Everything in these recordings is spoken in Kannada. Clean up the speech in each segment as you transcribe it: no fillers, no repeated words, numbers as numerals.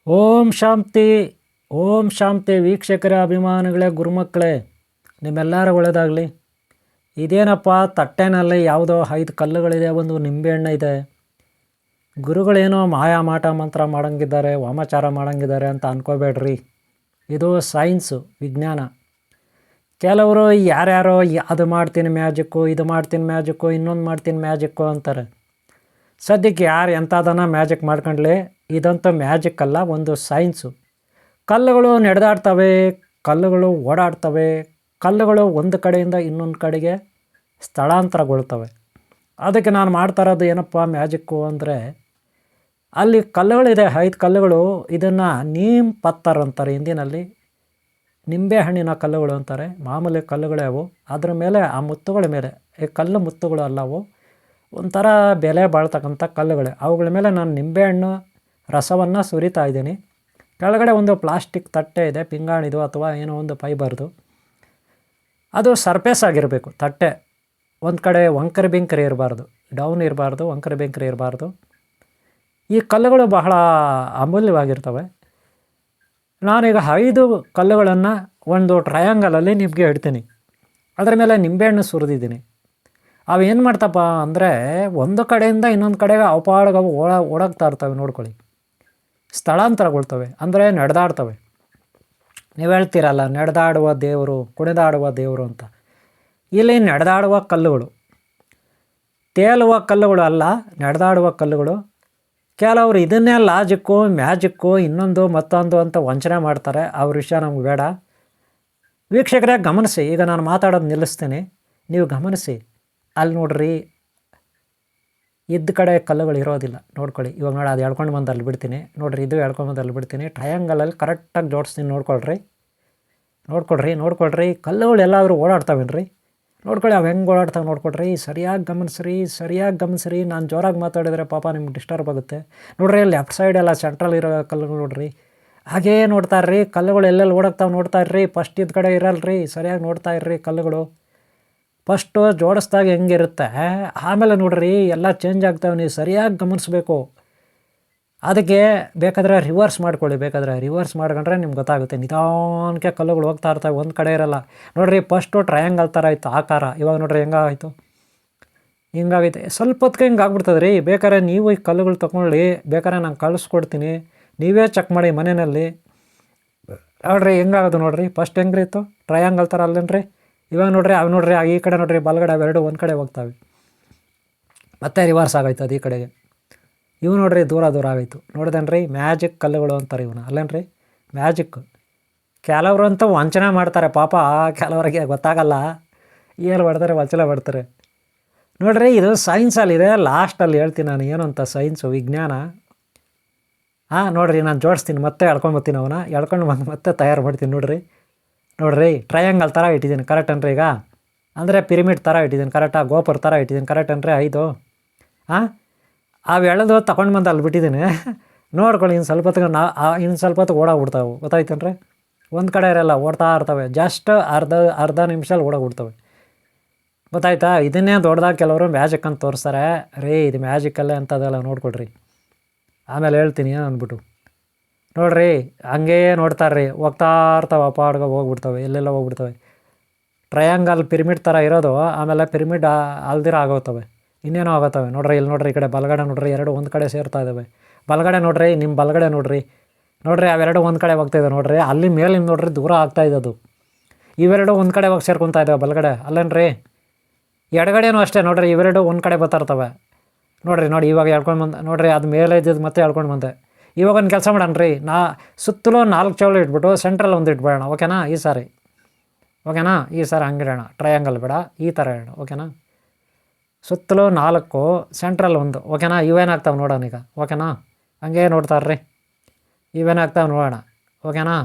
ಓಂ ಶಾಂತಿ ಓಂ ಶಾಂತಿ ವೀಕ್ಷಕರ ಅಭಿಮಾನಿಗಳೇ ಗುರುಮಕ್ಕಳೇ ನಿಮ್ಮೆಲ್ಲರ ಒಳ್ಳೆಯದಾಗಲಿ. ಇದೇನಪ್ಪ ತಟ್ಟೆನಲ್ಲಿ ಯಾವುದೋ 5 ಕಲ್ಲುಗಳಿದೆ, ಒಂದು ನಿಂಬೆಹಣ್ಣು ಇದೆ. ಗುರುಗಳೇನೋ ಮಾಯಾ ಮಾಟ ಮಂತ್ರ ಮಾಡಂಗಿದ್ದಾರೆ, ವಾಮಾಚಾರ ಮಾಡಂಗಿದ್ದಾರೆ ಅಂತ ಅಂದ್ಕೋಬೇಡ್ರಿ. ಇದು ಸೈನ್ಸು, ವಿಜ್ಞಾನ. ಕೆಲವರು ಯಾರ್ಯಾರೋ ಅದು ಮಾಡ್ತೀನಿ ಮ್ಯಾಜಿಕ್ಕು, ಇದು ಮಾಡ್ತೀನಿ ಮ್ಯಾಜಿಕ್ಕು, ಇನ್ನೊಂದು ಮಾಡ್ತೀನಿ ಮ್ಯಾಜಿಕ್ಕು ಅಂತಾರೆ. ಸದ್ಯಕ್ಕೆ ಯಾರು ಎಂಥದನ್ನ ಮ್ಯಾಜಿಕ್ ಮಾಡ್ಕೊಂಡ್ಲಿ, ಇದಂತೂ ಮ್ಯಾಜಿಕ್ ಅಲ್ಲ, ಒಂದು ಸೈನ್ಸು. ಕಲ್ಲುಗಳು ನಡೆದಾಡ್ತವೆ, ಕಲ್ಲುಗಳು ಓಡಾಡ್ತವೆ, ಕಲ್ಲುಗಳು ಒಂದು ಕಡೆಯಿಂದ ಇನ್ನೊಂದು ಕಡೆಗೆ ಸ್ಥಳಾಂತರಗೊಳ್ತವೆ. ಅದಕ್ಕೆ ನಾನು ಮಾಡ್ತಾ ಇರೋದು ಏನಪ್ಪ ಮ್ಯಾಜಿಕ್ಕು ಅಂದರೆ, ಅಲ್ಲಿ ಕಲ್ಲುಗಳಿದೆ 5 ಕಲ್ಲುಗಳು. ಇದನ್ನು ನೀಮ್ ಪತ್ತರ್ ಅಂತಾರೆ ಹಿಂದಿನಲ್ಲಿ, ನಿಂಬೆ ಹಣ್ಣಿನ ಕಲ್ಲುಗಳು ಅಂತಾರೆ. ಮಾಮೂಲಿ ಕಲ್ಲುಗಳೇ ಅವು. ಅದ್ರ ಮೇಲೆ ಆ ಮುತ್ತುಗಳ ಮೇಲೆ, ಈ ಕಲ್ಲು ಮುತ್ತುಗಳು ಅಲ್ಲವು, ಒಂಥರ ಬೆಲೆ ಬಾಳ್ತಕ್ಕಂಥ ಕಲ್ಲುಗಳೇ. ಅವುಗಳ ಮೇಲೆ ನಾನು ನಿಂಬೆಹಣ್ಣು ರಸವನ್ನು ಸುರಿತಾ ಇದ್ದೀನಿ. ಕೆಳಗಡೆ ಒಂದು ಪ್ಲಾಸ್ಟಿಕ್ ತಟ್ಟೆ ಇದೆ, ಪಿಂಗಾಣಿದು ಅಥವಾ ಏನೋ ಒಂದು ಫೈಬರ್ದು. ಅದು ಸರ್ಫೇಸ್ ಆಗಿರಬೇಕು ತಟ್ಟೆ. ಒಂದು ಕಡೆ ವಂಕರ ಬೆಂಕರಿ ಇರಬಾರ್ದು, ಡೌನ್ ಇರಬಾರ್ದು, ವಂಕರ ಬೆಂಕರಿ ಇರಬಾರ್ದು. ಈ ಕಲ್ಲುಗಳು ಬಹಳ ಅಮೂಲ್ಯವಾಗಿರ್ತವೆ. ನಾನೀಗ 5 ಕಲ್ಲುಗಳನ್ನು ಒಂದು ಟ್ರಯಾಂಗಲಲ್ಲಿ ನಿಮಗೆ ಇಡ್ತೀನಿ. ಅದರ ಮೇಲೆ ನಿಂಬೆಹಣ್ಣು ಸುರಿದಿದ್ದೀನಿ. ಅವೇನು ಮಾಡ್ತಪ್ಪ ಅಂದರೆ, ಒಂದು ಕಡೆಯಿಂದ ಇನ್ನೊಂದು ಕಡೆಗೆ ಅಪಾಡಗವು ಓಡಾಗ್ತಾ ಇರ್ತವೆ. ನೋಡ್ಕೊಳ್ಳಿ, ಸ್ಥಳಾಂತರಗೊಳ್ತವೆ ಅಂದರೆ ನಡೆದಾಡ್ತವೆ. ನೀವು ಹೇಳ್ತೀರಲ್ಲ ನಡೆದಾಡುವ ದೇವರು, ಕುಣಿದಾಡುವ ದೇವರು ಅಂತ. ಇಲ್ಲಿ ನಡೆದಾಡುವ ಕಲ್ಲುಗಳು, ತೇಲುವ ಕಲ್ಲುಗಳು ಅಲ್ಲ, ನಡೆದಾಡುವ ಕಲ್ಲುಗಳು. ಕೆಲವರು ಇದನ್ನೇ ಲಾಜಿಕ್ಕು, ಮ್ಯಾಜಿಕ್ಕು, ಇನ್ನೊಂದು ಮತ್ತೊಂದು ಅಂತ ವಂಚನೆ ಮಾಡ್ತಾರೆ. ಅವ್ರ ವಿಷಯ ನಮ್ಗೆ ಬೇಡ. ವೀಕ್ಷಕರೇ ಗಮನಿಸಿ, ಈಗ ನಾನು ಮಾತಾಡೋದು ನಿಲ್ಲಿಸ್ತೀನಿ, ನೀವು ಗಮನಿಸಿ. ಅಲ್ಲಿ ನೋಡ್ರಿ, ಇದ್ದ ಕಡೆ ಕಲ್ಲುಗಳು ಇರೋದಿಲ್ಲ. ನೋಡ್ಕೊಳ್ಳಿ, ಇವಾಗ ನೋಡಿ, ಅದು ಎಳ್ಕೊಂಡು ಬಂದು ಅಲ್ಲಿ ಬಿಡ್ತೀನಿ. ನೋಡಿರಿ, ಇದು ಎಳ್ಕೊಂಡು ಬಂದು ಅಲ್ಲಿ ಬಿಡ್ತೀನಿ. ಟ್ರಯಾಂಗಲಲ್ಲಿ ಕರೆಕ್ಟಾಗಿ ಜೋಡಿಸ್ತೀನಿ. ನೋಡ್ಕೊಳ್ರಿ. ಕಲ್ಲುಗಳು ಎಲ್ಲಾದರೂ ಓಡಾಡ್ತಾವೇನ್ರಿ? ನೋಡ್ಕೊಳ್ಳಿ, ಅವು ಹೆಂಗೆ ಓಡಾಡ್ತಾವೆ ನೋಡ್ಕೊಳ್ರಿ. ಸರಿಯಾಗಿ ಗಮನಿಸ್ರಿ. ನಾನು ಜೋರಾಗಿ ಮಾತಾಡಿದರೆ ಪಾಪ ನಿಮ್ಗೆ ಡಿಸ್ಟರ್ಬ್ ಆಗುತ್ತೆ. ನೋಡ್ರಿ, ಲೆಫ್ಟ್ ಸೈಡ್ ಎಲ್ಲ ಸೆಂಟ್ರಲ್ ಇರೋ ಕಲ್ಲುಗಳು ನೋಡ್ರಿ. ಹಾಗೇ ನೋಡ್ತಾ ಇರ್ರಿ, ಕಲ್ಲುಗಳು ಎಲ್ಲೆಲ್ಲಿ ಓಡಾಗ್ತಾವೆ ನೋಡ್ತಾ ಇರ್ರಿ. ಫಸ್ಟ್ ಇದ್ದ ಕಡೆ ಇರಲ್ರಿ, ಸರಿಯಾಗಿ ನೋಡ್ತಾ ಇರ್ರಿ. ಕಲ್ಲುಗಳು ಫಸ್ಟು ಜೋಡಿಸ್ದಾಗ ಹೆಂಗಿರುತ್ತೆ, ಆಮೇಲೆ ನೋಡ್ರಿ ಎಲ್ಲ ಚೇಂಜ್ ಆಗ್ತಾವೆ. ನೀವು ಸರಿಯಾಗಿ ಗಮನಿಸ್ಬೇಕು. ಅದಕ್ಕೆ ಬೇಕಾದರೆ ರಿವರ್ಸ್ ಮಾಡ್ಕೊಳ್ಳಿ. ರಿವರ್ಸ್ ಮಾಡ್ಕೊಂಡ್ರೆ ನಿಮ್ಗೆ ಗೊತ್ತಾಗುತ್ತೆ. ನಿಧಾನಕ್ಕೆ ಕಲ್ಲುಗಳು ಹೋಗ್ತಾ ಇರ್ತವೆ, ಒಂದು ಕಡೆ ಇರಲ್ಲ. ನೋಡಿರಿ, ಫಸ್ಟು ಟ್ರಯಾಂಗಲ್ ಥರ ಇತ್ತು ಆಕಾರ. ಇವಾಗ ನೋಡ್ರಿ ಹೆಂಗಾಯಿತು, ಹಿಂಗಾಗೈತೆ. ಸ್ವಲ್ಪ ಹೊತ್ತಿಗೆ ಹಿಂಗೆ ಆಗ್ಬಿಡ್ತದೆ ರೀ. ಬೇಕಾದ್ರೆ ನೀವು ಈ ಕಲ್ಲುಗಳು ತೊಗೊಳ್ಳಿ, ಬೇಕಾದ್ರೆ ನಾನು ಕಳಿಸ್ಕೊಡ್ತೀನಿ, ನೀವೇ ಚೆಕ್ ಮಾಡಿ ಮನೆಯಲ್ಲಿ. ನೋಡ್ರಿ ಹೆಂಗಾಗೋದು ನೋಡ್ರಿ. ಫಸ್ಟ್ ಹೆಂಗ್ರಿ ಇತ್ತು, ಟ್ರಯಾಂಗಲ್ ಥರ ಅಲ್ಲೇನ್ರಿ. ಇವಾಗ ನೋಡ್ರಿ, ಅವು ನೋಡ್ರಿ, ಈ ಕಡೆ ನೋಡ್ರಿ ಬಲಗಡೆ ಅವೆರಡು ಒಂದು ಕಡೆ ಹೋಗ್ತವೆ. ಮತ್ತೆ ರಿವರ್ಸ್ ಆಗೈತೆ ಅದು ಈ ಕಡೆಗೆ. ಇವು ನೋಡ್ರಿ ದೂರ ಆಗೈತು. ನೋಡಿದೇನ್ರಿ, ಮ್ಯಾಜಿಕ್ ಕಲ್ಲುಗಳು ಅಂತಾರೆ ಇವನ್ನ, ಅಲ್ಲೇನ್ರಿ ಮ್ಯಾಜಿಕ್. ಕೆಲವರು ಅಂತೂ ವಂಚನೆ ಮಾಡ್ತಾರೆ ಪಾಪ, ಕೆಲವರಿಗೆ ಗೊತ್ತಾಗಲ್ಲ. ಏನು ಮಾಡ್ತಾರೆ, ವಂಚನೆ ಮಾಡ್ತಾರೆ. ನೋಡ್ರಿ, ಇದು ಸೈನ್ಸಲ್ಲಿದೆ. ಲಾಸ್ಟಲ್ಲಿ ಹೇಳ್ತೀನಿ ನಾನು ಏನು ಅಂತ. ಸೈನ್ಸು, ವಿಜ್ಞಾನ. ನೋಡ್ರಿ, ನಾನು ಜೋಡಿಸ್ತೀನಿ, ಮತ್ತೆ ಎಳ್ಕೊಂಡ್ಬರ್ತೀನಿ ಅವನ್ನ. ಎಳ್ಕೊಂಡು ಬಂದು ಮತ್ತೆ ತಯಾರು ಮಾಡ್ತೀನಿ. ನೋಡ್ರಿ ಟ್ರಯಾಂಗಲ್ ಥರ ಇಟ್ಟಿದ್ದೀನಿ, ಕರೆಕ್ಟ್ ಅನ್ರಿ? ಈಗ ಅಂದರೆ ಪಿರಮಿಡ್ ಥರ ಇಟ್ಟಿದ್ದೀನಿ, ಕರೆಕ್ಟಾಗಿ ಗೋಪುರ ಥರ ಇಟ್ಟಿದ್ದೀನಿ, ಕರೆಕ್ಟ್ ಅನ್ರಿ? 5 ಅವು ಎಳೆದು ತಗೊಂಡು ಬಂದು ಅಲ್ಲಿ ಬಿಟ್ಟಿದ್ದೀನಿ. ನೋಡ್ಕೊಳ್ಳಿ, ಇನ್ನು ಸ್ವಲ್ಪ ಹೊತ್ತು ಓಡಾಗ್ಬಿಡ್ತಾವೆ. ಗೊತ್ತಾಯ್ತೇನ್ರಿ? ಒಂದು ಕಡೆ ಇರಲ್ಲ, ಓಡ್ತಾ ಇರ್ತವೆ. ಜಸ್ಟ್ ಅರ್ಧ ನಿಮಿಷಲ್ಲಿ ಓಡಾಗ್ಬಿಡ್ತವೆ. ಗೊತ್ತಾಯ್ತಾ? ಇದನ್ನೇ ದೊಡ್ಡದಾಗಿ ಕೆಲವರು ಮ್ಯಾಜಿಕ್ ಅಂತ ತೋರಿಸ್ತಾರೆ. ರೀ, ಇದು ಮ್ಯಾಜಿಕಲ್ಲೇ ಅಂತದಲ್ಲ, ನೋಡ್ಕೊಳ್ರಿ. ಆಮೇಲೆ ಹೇಳ್ತೀನಿ ಏನು ಅಂದ್ಬಿಟ್ಟು. ನೋಡ್ರಿ, ಹಂಗೇ ನೋಡ್ತಾರ್ರಿ, ಹೋಗ್ತಾ ಇರ್ತಾವೆ, ಅಪಾಡ್ಗ ಹೋಗ್ಬಿಡ್ತವೆ, ಎಲ್ಲೆಲ್ಲ ಹೋಗ್ಬಿಡ್ತವೆ. ಟ್ರಯಾಂಗಲ್ ಪಿರಮಿಡ್ ಥರ ಇರೋದು, ಆಮೇಲೆ ಪಿರಮಿಡ್ ಅಲ್ದಿರ ಆಗೋಗ್ತವೆ, ಇನ್ನೇನೋ ಆಗೋತ್ತವೆ. ನೋಡ್ರಿ, ಇಲ್ಲಿ ನೋಡ್ರಿ, ಈ ಕಡೆ ಬಲಗಡೆ ನೋಡ್ರಿ, ಎರಡು ಒಂದು ಕಡೆ ಸೇರ್ತಾ ಇದ್ದಾವೆ. ಬಲಗಡೆ ನೋಡ್ರಿ, ನಿಮ್ಮ ಬಲಗಡೆ ನೋಡ್ರಿ, ಅವೆರಡು ಒಂದು ಕಡೆ ಹೋಗ್ತಾಯಿದೆ ನೋಡ್ರಿ. ಅಲ್ಲಿ ಮೇಲಿಂದ ನೋಡ್ರಿ ದೂರ ಆಗ್ತಾಯಿದ್ದದು. ಇವೆರಡು ಒಂದು ಕಡೆ ಹೋಗಿ ಸೇರ್ಕೊತಾ ಇದ್ದಾವೆ ಬಲಗಡೆ, ಅಲ್ಲೇನ್ರಿ? ಎಡಗಡೆನೂ ಅಷ್ಟೇ ನೋಡ್ರಿ, ಇವೆರಡು ಒಂದು ಕಡೆ ಬರ್ತಾಯಿರ್ತವೆ. ನೋಡಿ, ಇವಾಗ ಎಳ್ಕೊಂಡು ಬಂದು ನೋಡ್ರಿ, ಅದು ಮೇಲೆ ಇದ್ದಿದ್ದು ಮತ್ತೆ ಎಳ್ಕೊಂಡು ಬಂದೆ. ಇವಾಗ ಒಂದು ಕೆಲಸ ಮಾಡೋಣ, ಸುತ್ತಲೂ 4 ಚೌಳು ಇಟ್ಬಿಟ್ಟು ಸೆಂಟ್ರಲ್ ಒಂದು ಇಟ್ಬೇಡ. ಓಕೆನಾ? ಈ ಸಾರಿ ಹಂಗಿಡೋಣ. ಟ್ರಯಾಂಗಲ್ ಬೇಡ, ಈ ಥರ ಇಡೋಣ. ಓಕೆನಾ? ಸುತ್ತಲೂ 4, ಸೆಂಟ್ರಲ್ 1. ಓಕೆನಾ? ಇವೇನಾಗ್ತಾವೆ ನೋಡೋಣ ಈಗ. ಓಕೆನಾ? ಹಂಗೆ ನೋಡ್ತಾರ್ರಿ, ಇವೇನಾಗ್ತಾವೆ ನೋಡೋಣ. ಓಕೆನಾ?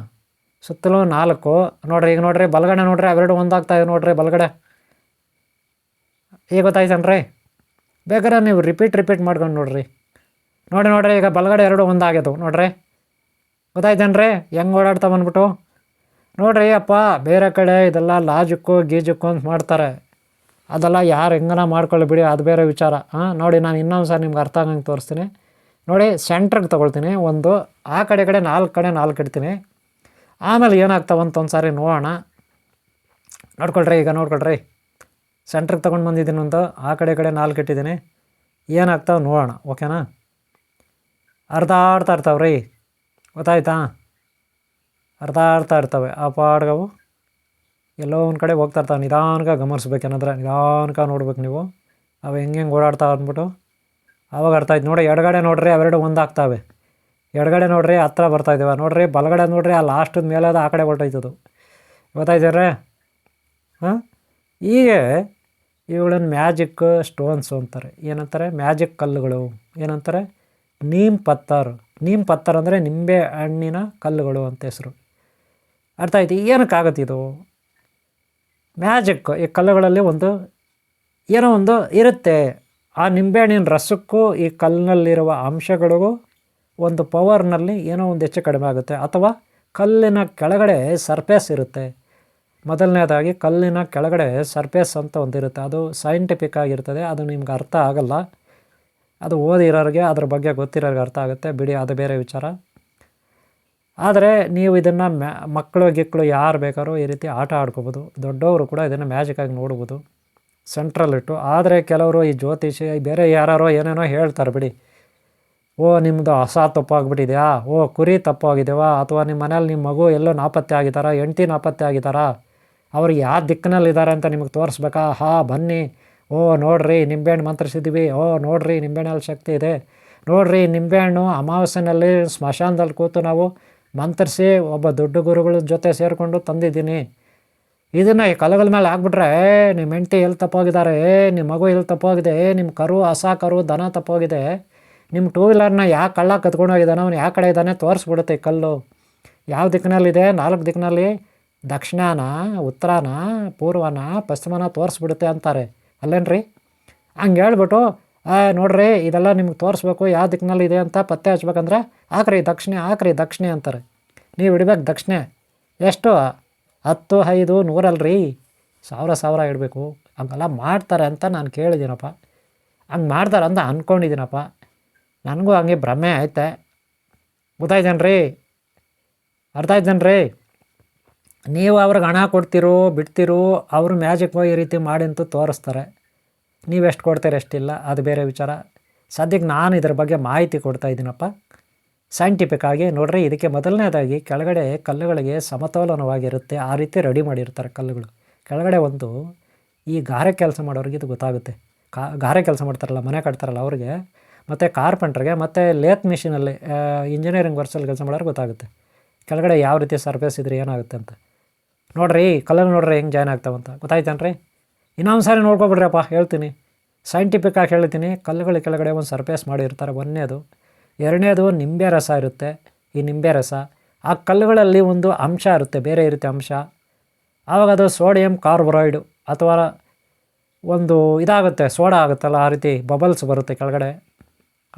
ಸುತ್ತಲೂ 4 ನೋಡ್ರಿ. ಈಗ ನೋಡ್ರಿ, ಬಲಗಡೆ ನೋಡ್ರಿ, ಅವೆರಡು ಒಂದಾಗ್ತಾಯಿವೆ ನೋಡ್ರಿ ಬಲಗಡೆ. ಈಗ ಗೊತ್ತಾಯ್ತೇನ್ರಿ? ಬೇಕಾದ್ರೆ ನೀವು ರಿಪೀಟ್ ಮಾಡ್ಕೊಂಡು ನೋಡ್ರಿ. ಈಗ ಬಲಗಡೆ 2 ಒಂದಾಗ್ಯದವು ನೋಡ್ರಿ. ಗೊತ್ತಾಯ್ತೇನ್ರಿ ಹೆಂಗೆ ಓಡಾಡ್ತಾ ಬಂದ್ಬಿಟ್ಟು? ನೋಡ್ರಿ ಅಪ್ಪ, ಬೇರೆ ಕಡೆ ಇದೆಲ್ಲ ಲಾಜಿಕ್ಕು ಗೀಜಿಕ್ಕು ಅಂತ ಮಾಡ್ತಾರೆ. ಅದೆಲ್ಲ ಯಾರು ಹೆಂಗನ ಮಾಡ್ಕೊಳ್ಳಿ ಬಿಡಿ, ಅದು ಬೇರೆ ವಿಚಾರ. ನೋಡಿ, ನಾನು ಇನ್ನೊಂದು ಸಾರಿ ನಿಮ್ಗೆ ಅರ್ಥ ಆಗಂಗೆ ತೋರಿಸ್ತೀನಿ. ನೋಡಿ ಸೆಂಟ್ರಿಗೆ ತೊಗೊಳ್ತೀನಿ, ಒಂದು ಆ ಕಡೆ ನಾಲ್ಕು ಇಡ್ತೀನಿ. ಆಮೇಲೆ ಏನಾಗ್ತಾವಂತ ಒಂದು ಸಾರಿ ನೋಡೋಣ. ನೋಡ್ಕೊಳ್ರಿ, ಈಗ ನೋಡ್ಕೊಳ್ರಿ, ಸೆಂಟ್ರಿಗೆ ತೊಗೊಂಡು ಬಂದಿದ್ದೀನಿ, ಒಂದು ಆ ಕಡೆ 4 ಇಟ್ಟಿದ್ದೀನಿ. ಏನಾಗ್ತಾವೆ ನೋಡೋಣ, ಓಕೆನಾ? ಅರ್ಧ ಇರ್ತಾವೆ ರೀ, ಗೊತ್ತಾಯ್ತಾ? ಅರ್ಧ ಇರ್ತವೆ. ಆ ಪಾಡ್ಗವು ಎಲ್ಲೋ ಒಂದು ಕಡೆ ಹೋಗ್ತಾ ಇರ್ತಾವೆ. ನಿಧಾನಕ್ಕೆ ಗಮನಿಸ್ಬೇಕೇನಂದ್ರೆ ನಿಧಾನಕ್ಕೆ ನೋಡ್ಬೇಕು ನೀವು, ಅವು ಹೆಂಗೆ ಓಡಾಡ್ತಾವೆ ಅಂದ್ಬಿಟ್ಟು ಅವಾಗ ಅರ್ಥ ಆಯ್ತು. ನೋಡಿ ಎಡಗಡೆ ನೋಡ್ರಿ, ಅವೆರಡು ಒಂದಾಗ್ತಾವೆ. ಎಡಗಡೆ ನೋಡ್ರಿ ಹತ್ರ ಬರ್ತಾಯಿದ್ದಾವೆ, ನೋಡ್ರಿ ಬಲಗಡೆ ನೋಡ್ರಿ ಆ ಲಾಸ್ಟದ ಮೇಲೆ ಅದು ಆ ಕಡೆ ಹೊರಟೋಯ್ತದು, ಗೊತ್ತಾಯ್ತಾರೆ? ಹಾಂ, ಹೀಗೆ ಇವುಗಳನ್ನು ಮ್ಯಾಜಿಕ್ ಸ್ಟೋನ್ಸು ಅಂತಾರೆ. ಏನಂತಾರೆ? ಮ್ಯಾಜಿಕ್ ಕಲ್ಲುಗಳು. ಏನಂತಾರೆ? ನೀಮ್ ಪತ್ತರ್ ಅಂದರೆ ನಿಂಬೆ ಹಣ್ಣಿನ ಕಲ್ಲುಗಳು ಅಂತ ಹೆಸರು. ಅರ್ಥ ಆಯ್ತು? ಏನಕ್ಕಾಗತ್ತೆ ಇದು ಮ್ಯಾಜಿಕ್? ಈ ಕಲ್ಲುಗಳಲ್ಲಿ ಏನೋ ಒಂದು ಇರುತ್ತೆ. ಆ ನಿಂಬೆಹಣ್ಣಿನ ರಸಕ್ಕೂ ಈ ಕಲ್ಲಿನಲ್ಲಿರುವ ಅಂಶಗಳಿಗೂ ಒಂದು ಪವರ್ನಲ್ಲಿ ಏನೋ ಒಂದು ಹೆಚ್ಚು ಕಡಿಮೆ ಆಗುತ್ತೆ. ಅಥವಾ ಕಲ್ಲಿನ ಕೆಳಗಡೆ ಸರ್ಫೇಸ್ ಇರುತ್ತೆ. ಮೊದಲನೇದಾಗಿ ಕಲ್ಲಿನ ಕೆಳಗಡೆ ಸರ್ಫೇಸ್ ಅಂತ ಒಂದಿರುತ್ತೆ, ಅದು ಸೈಂಟಿಫಿಕ್ ಆಗಿರ್ತದೆ. ಅದು ನಿಮ್ಗೆ ಅರ್ಥ ಆಗಲ್ಲ, ಅದು ಓದಿರೋರಿಗೆ ಅದ್ರ ಬಗ್ಗೆ ಗೊತ್ತಿರೋರಿಗೆ ಅರ್ಥ ಆಗುತ್ತೆ, ಬಿಡಿ, ಅದು ಬೇರೆ ವಿಚಾರ. ಆದರೆ ನೀವು ಇದನ್ನು ಮಕ್ಕಳು ಯಾರು ಬೇಕಾದ್ರೂ ಈ ರೀತಿ ಆಟ ಆಡ್ಕೋಬೋದು. ದೊಡ್ಡವರು ಕೂಡ ಇದನ್ನು ಮ್ಯಾಜಿಕಾಗಿ ನೋಡ್ಬೋದು ಸೆಂಟ್ರಲ್ಲಿಟ್ಟು. ಆದರೆ ಕೆಲವರು ಈ ಜ್ಯೋತಿಷಿ ಬೇರೆ ಯಾರೋ ಏನೇನೋ ಹೇಳ್ತಾರೆ ಬಿಡಿ. ಓ ನಿಮ್ಮದು ಹಸ ತಪ್ಪಾಗ್ಬಿಟ್ಟಿದೆಯಾ, ಓ ಕುರಿ ತಪ್ಪಾಗಿದೆಯಾ, ಅಥವಾ ನಿಮ್ಮ ಮನೇಲಿ ನಿಮ್ಮ ಮಗು ಎಲ್ಲೋ ನಾಪತ್ತೆ ಆಗಿದ್ದಾರಾ, ಹೆಂಡತಿ ನಾಪತ್ತೆ ಆಗಿದ್ದಾರಾ, ಅವ್ರಿಗೆ ಯಾವ ದಿಕ್ಕಿನಲ್ಲಿದ್ದಾರೆ ಅಂತ ನಿಮಗೆ ತೋರಿಸ್ಬೇಕಾ? ಬನ್ನಿ, ಓ ನೋಡಿರಿ ನಿಂಬೆಹಣ್ಣು ಮಂತ್ರಿಸಿದ್ದೀವಿ, ಓ ನೋಡಿರಿ ನಿಂಬೆಹಣ್ಣಲ್ಲಿ ಶಕ್ತಿ ಇದೆ, ನೋಡಿರಿ ನಿಂಬೆಹಣ್ಣು ಅಮಾವಾಸ್ಯೆನಲ್ಲಿ ಸ್ಮಶಾನದಲ್ಲಿ ಕೂತು ನಾವು ಮಂತ್ರಿಸಿ ಒಬ್ಬ ದೊಡ್ಡ ಗುರುಗಳ ಜೊತೆ ಸೇರಿಕೊಂಡು ತಂದಿದ್ದೀನಿ. ಇದನ್ನು ಈ ಕಲ್ಲುಗಳ ಮೇಲೆ ಹಾಕ್ಬಿಟ್ರೆ ನಿಮ್ಮ ಹೆಂಡತಿ ಎಲ್ಲಿ ತಪ್ಪೋಗಿದ್ದಾರೆ, ನಿಮ್ಮ ಮಗು ಎಲ್ಲಿ ತಪ್ಪೋಗಿದೆ, ನಿಮ್ಮ ಹಸ ಕರು ದನ ತಪ್ಪೋಗಿದೆ, ನಿಮ್ಮ 2 ವೀಲರ್ನ ಯಾವ ಕಳ್ಳ ಕತ್ಕೊಂಡೋಗಿದ್ದಾನೆ, ಅವನು ಯಾವ ಕಡೆ ಇದ್ದಾನೆ ತೋರಿಸ್ಬಿಡುತ್ತೆ ಈ ಕಲ್ಲು. ಯಾವ ದಿಕ್ಕಿನಲ್ಲಿದೆ, 4 ದಿಕ್ಕಿನಲ್ಲಿ, ದಕ್ಷಿಣಾನ, ಉತ್ತರಾನ, ಪೂರ್ವನ, ಪಶ್ಚಿಮನ ತೋರಿಸ್ಬಿಡುತ್ತೆ ಅಂತಾರೆ. ಅಲ್ಲೇನ್ರಿ? ಹಂಗೆ ಹೇಳ್ಬಿಟ್ಟು ನೋಡ್ರಿ ಇದೆಲ್ಲ ನಿಮ್ಗೆ ತೋರಿಸ್ಬೇಕು, ಯಾವ ದಿಕ್ಕಿನಲ್ಲಿದೆ ಅಂತ ಪತ್ತೆ ಹಚ್ಬೇಕಂದ್ರೆ ಹಾಕ್ರಿ ದಕ್ಷಿಣೆ ಅಂತಾರೆ. ನೀವು ಇಡಬೇಕು ದಕ್ಷಿಣೆ. ಎಷ್ಟು? 10, 5, 100 ಅಲ್ರಿ, 1000 ಇಡಬೇಕು. ಹಂಗೆಲ್ಲ ಮಾಡ್ತಾರೆ ಅಂತ ನಾನು ಕೇಳಿದ್ದೀನಪ್ಪ, ಹಂಗೆ ಮಾಡ್ತಾರೆ ಅಂತ ಅಂದ್ಕೊಂಡಿದ್ದೀನಪ್ಪ. ನನಗೂ ಹಂಗೆ ಭ್ರಮೆ ಐತೆ, ಗೊತ್ತಾಯ್ತೇನ್ರಿ? ಅರ್ಥ ಆಯ್ತೇನ್ರಿ? ನೀವು ಅವ್ರಿಗೆ ಹಣ ಕೊಡ್ತಿರೋ ಬಿಡ್ತಿರೋ, ಅವರು ಮ್ಯಾಜಿಕ್ ಈ ರೀತಿ ಮಾಡಿ ಅಂತೂ ತೋರಿಸ್ತಾರೆ. ನೀವೆಷ್ಟು ಕೊಡ್ತೀರಿ ಎಷ್ಟಿಲ್ಲ, ಅದು ಬೇರೆ ವಿಚಾರ. ಸದ್ಯಕ್ಕೆ ನಾನು ಇದ್ರ ಬಗ್ಗೆ ಮಾಹಿತಿ ಕೊಡ್ತಾಯಿದ್ದೀನಪ್ಪ ಸೈಂಟಿಫಿಕ್ ಆಗಿ. ನೋಡ್ರಿ, ಇದಕ್ಕೆ ಮೊದಲನೇದಾಗಿ ಕೆಳಗಡೆ ಕಲ್ಲುಗಳಿಗೆ ಸಮತೋಲನವಾಗಿರುತ್ತೆ, ಆ ರೀತಿ ರೆಡಿ ಮಾಡಿರ್ತಾರೆ ಕಲ್ಲುಗಳು. ಕೆಳಗಡೆ ಒಂದು ಈ ಗಾರೆ ಕೆಲಸ ಮಾಡೋರಿಗೆ ಇದು ಗೊತ್ತಾಗುತ್ತೆ. ಗಾರೆ ಕೆಲಸ ಮಾಡ್ತಾರಲ್ಲ, ಮನೆ ಕಟ್ತಾರಲ್ಲ ಅವ್ರಿಗೆ, ಮತ್ತು ಕಾರ್ಪೆಂಟ್ರಿಗೆ, ಮತ್ತು ಲೇತ್ ಮಿಷಿನಲ್ಲಿ ಇಂಜಿನಿಯರಿಂಗ್ ವರ್ಕ್ಸಲ್ಲಿ ಕೆಲಸ ಮಾಡೋರಿಗೆ ಗೊತ್ತಾಗುತ್ತೆ ಕೆಳಗಡೆ ಯಾವ ರೀತಿ ಸರ್ಫೇಸ್ ಇದ್ರೆ ಏನಾಗುತ್ತೆ ಅಂತ. ನೋಡಿರಿ ಕಲ್ಲಲ್ಲಿ ನೋಡ್ರಿ ಹೆಂಗೆ ಜಾಯ್ನ್ ಆಗ್ತಾವಂತ, ಗೊತ್ತಾಯ್ತೇನ್ರಿ? ಇನ್ನೊಂದು ಸಾರಿ ನೋಡ್ಕೊಬಿಡ್ರಪ್ಪ, ಹೇಳ್ತೀನಿ ಸೈಂಟಿಫಿಕ್ಕಾಗಿ ಹೇಳ್ತೀನಿ. ಕಲ್ಲುಗಳ ಕೆಳಗಡೆ ಒಂದು ಸರ್ಫೇಸ್ ಮಾಡಿರ್ತಾರೆ, ಒಂದನೇದು. ಎರಡನೇದು ನಿಂಬೆ ರಸ ಇರುತ್ತೆ. ಈ ನಿಂಬೆ ರಸ ಆ ಕಲ್ಲುಗಳಲ್ಲಿ ಒಂದು ಅಂಶ ಇರುತ್ತೆ, ಬೇರೆ ಇರುತ್ತೆ ಅಂಶ. ಆವಾಗ ಅದು ಸೋಡಿಯಂ ಕಾರ್ಬೊರೈಡು ಅಥವಾ ಒಂದು ಇದಾಗುತ್ತೆ, ಸೋಡಾ ಆಗುತ್ತಲ್ಲ, ಆ ರೀತಿ ಬಬಲ್ಸ್ ಬರುತ್ತೆ ಕೆಳಗಡೆ.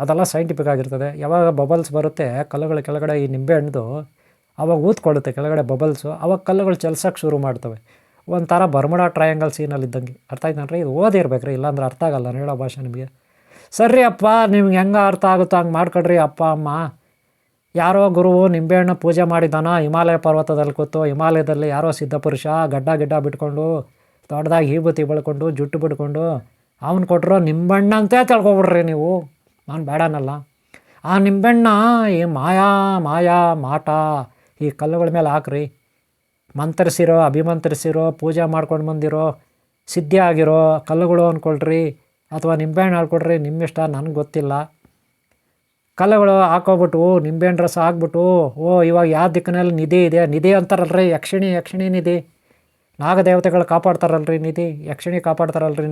ಅದೆಲ್ಲ ಸೈಂಟಿಫಿಕ್ ಆಗಿರ್ತದೆ. ಯಾವಾಗ ಬಬಲ್ಸ್ ಬರುತ್ತೆ ಕಲ್ಲುಗಳ ಕೆಳಗಡೆ ಈ ನಿಂಬೆಹಣ್ಣು, ಆವಾಗ ಊದ್ಕೊಳ್ಳುತ್ತೆ ಕೆಳಗಡೆ ಬಬಲ್ಸು, ಆವಾಗ ಕಲ್ಲುಗಳು ಚಲ್ಸೋಕ್ಕೆ ಶುರು ಮಾಡ್ತವೆ. ಒಂಥರ ಬರ್ಮುಡಾ ಟ್ರಯಾಂಗಲ್ ಸೀನಲ್ಲಿ ಇದ್ದಂಗೆ. ಅರ್ಥ ಆಯ್ತೇನ್ರಿ? ಇದು ಓದಿರ್ಬೇಕ್ರಿ, ಇಲ್ಲಾಂದ್ರೆ ಅರ್ಥ ಆಗಲ್ಲ ನಾನು ಹೇಳೋ ಭಾಷೆ ನಿಮಗೆ. ಸರಿ ಅಪ್ಪ, ನಿಮ್ಗೆ ಹೆಂಗೆ ಅರ್ಥ ಆಗುತ್ತೋ ಹಂಗೆ ಮಾಡ್ಕೊಳ್ರಿ ಅಪ್ಪ ಅಮ್ಮ. ಯಾರೋ ಗುರುವು ನಿಂಬೆಹಣ್ಣು ಪೂಜೆ ಮಾಡಿದ್ದಾನೋ ಹಿಮಾಲಯ ಪರ್ವತದಲ್ಲಿ ಕೂತು, ಹಿಮಾಲಯದಲ್ಲಿ ಯಾರೋ ಸಿದ್ಧಪುರುಷ ಗಿಡ್ಡ ಬಿಟ್ಕೊಂಡು ದೊಡ್ಡದಾಗಿ ವಿಭೂತಿ ಬೆಳ್ಕೊಂಡು ಜುಟ್ಟು ಬಿಟ್ಕೊಂಡು ಅವ್ನು ಕೊಟ್ಟರು ನಿಂಬೆಹಣ್ಣು ಅಂತೇ ತಿಳ್ಕೊಬಿಡ್ರಿ ನೀವು. ನಾನು ಬೇಡನಲ್ಲ. ಆ ನಿಂಬೆಹಣ್ಣ ಈ ಮಾಯಾ ಮಾಟ ಈ ಕಲ್ಲುಗಳ ಮೇಲೆ ಹಾಕ್ರಿ. ಮಂತ್ರಿಸಿರೋ, ಅಭಿಮಂತ್ರಿಸಿರೋ, ಪೂಜೆ ಮಾಡ್ಕೊಂಡು ಬಂದಿರೋ, ಸಿದ್ಧಿ ಆಗಿರೋ ಕಲ್ಲುಗಳು ಅಂದ್ಕೊಳ್ರಿ, ಅಥವಾ ನಿಂಬೆಹಣ್ಣು ಹಾಕ್ಕೊಡ್ರಿ, ನಿಮ್ಮಿಷ್ಟ, ನನಗೆ ಗೊತ್ತಿಲ್ಲ. ಕಲ್ಲುಗಳು ಹಾಕೋಬಿಟ್ಟು ನಿಂಬೆಹಣ್ಣು ರಸ ಹಾಕ್ಬಿಟ್ಟು, ಇವಾಗ ಯಾವ ದಿಕ್ಕಿನಲ್ಲಿ ನಿಧಿ ಇದೆ, ನಿಧಿ ಅಂತಾರಲ್ರಿ, ಯಕ್ಷಿಣಿ ನಿಧಿ, ನಾಗದೇವತೆಗಳು ಕಾಪಾಡ್ತಾರಲ್ರಿ ನಿಧಿ, ಯಕ್ಷಿಣಿ ಕಾಪಾಡ್ತಾರಲ್ರಿ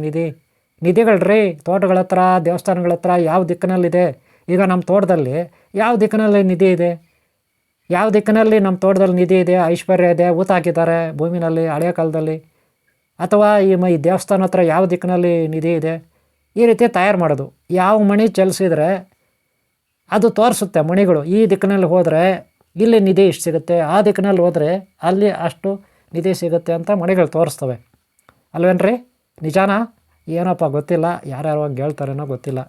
ನಿಧಿಗಳ್ರಿ. ತೋಟಗಳ ಹತ್ರ, ದೇವಸ್ಥಾನಗಳ ಹತ್ರ ಯಾವ ದಿಕ್ಕಿನಲ್ಲಿದೆ? ಈಗ ನಮ್ಮ ತೋಟದಲ್ಲಿ ಯಾವ ದಿಕ್ಕಿನಲ್ಲಿ ನಿಧಿ ಇದೆ? ಯಾವ ದಿಕ್ಕಿನಲ್ಲಿ ನಮ್ಮ ತೋಟದಲ್ಲಿ ನಿಧಿ ಇದೆ, ಐಶ್ವರ್ಯ ಇದೆ, ಊತ ಹಾಕಿದ್ದಾರೆ ಭೂಮಿನಲ್ಲಿ ಹಳೆಯ ಕಾಲದಲ್ಲಿ? ಅಥವಾ ಈ ದೇವಸ್ಥಾನ ಹತ್ರ ಯಾವ ದಿಕ್ಕಿನಲ್ಲಿ ನಿಧಿ ಇದೆ? ಈ ರೀತಿ ತಯಾರು ಮಾಡೋದು. ಯಾವ ಮಣಿ ಚಲಿಸಿದ್ರೆ ಅದು ತೋರಿಸುತ್ತೆ ಮಣಿಗಳು. ಈ ದಿಕ್ಕಿನಲ್ಲಿ ಹೋದರೆ ಇಲ್ಲಿ ನಿಧಿ ಇಷ್ಟು ಸಿಗುತ್ತೆ, ಆ ದಿಕ್ಕಿನಲ್ಲಿ ಹೋದರೆ ಅಲ್ಲಿ ಅಷ್ಟು ನಿಧಿ ಸಿಗುತ್ತೆ ಅಂತ ಮಣಿಗಳು ತೋರಿಸ್ತವೆ ಅಲ್ವೇನ್ರಿ? ನಿಜಾನಾ? ಏನಪ್ಪ ಗೊತ್ತಿಲ್ಲ, ಯಾರ್ಯಾರು ಹಂಗೆ ಹೇಳ್ತಾರೇನೋ ಗೊತ್ತಿಲ್ಲ.